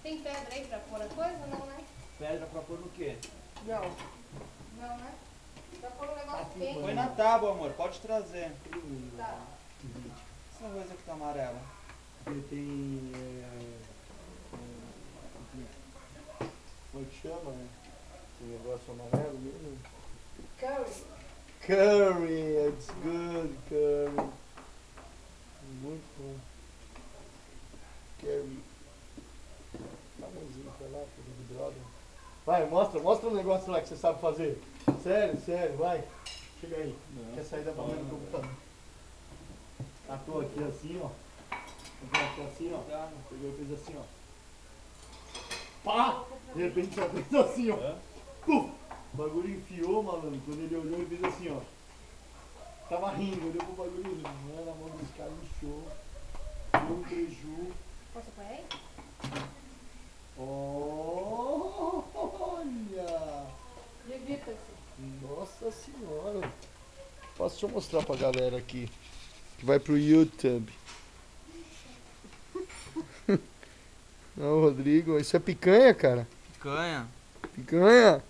Tem pedra aí pra pôr a coisa? Não, né? Pedra pra pôr no quê? Não. Não, né? Pra pôr um negócio bem. Põe na tábua, amor. Pode trazer. Tá. Essa coisa que tá amarela. Ele tem... como é que chama, né? Esse negócio amarelo mesmo? Curry. Curry, it's good, curry. Muito bom. Curry. Dá uma mãozinha pra lá, filho de brother. Vai, mostra um negócio lá que você sabe fazer. Sério, vai. Chega aí. Não. Quer sair da bandeira do computador? Atou aqui assim, ó. Aqui assim, ó. Pegou e fez assim, ó. Pá! De repente só fez assim, ó. Puf! O bagulho enfiou, malandro. Quando ele olhou, ele fez assim, ó. Tava rindo, olhou pro bagulho, né, na mão dos caras, inchou. Deu um preju. Posso pôr aí? Olha! Divirta-se. Nossa senhora! Deixa eu mostrar pra galera aqui. Que vai pro YouTube. Ó, Rodrigo, isso é picanha, cara? Picanha. Picanha?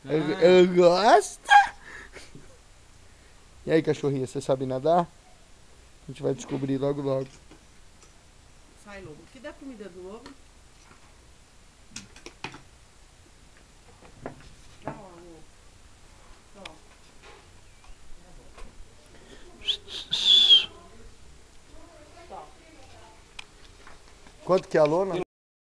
Eu gosto! E aí, cachorrinha, você sabe nadar? A gente vai descobrir logo logo. Sai, lobo. Que dá comida do lobo? Dá um amor. Ó. Quanto que é a lona?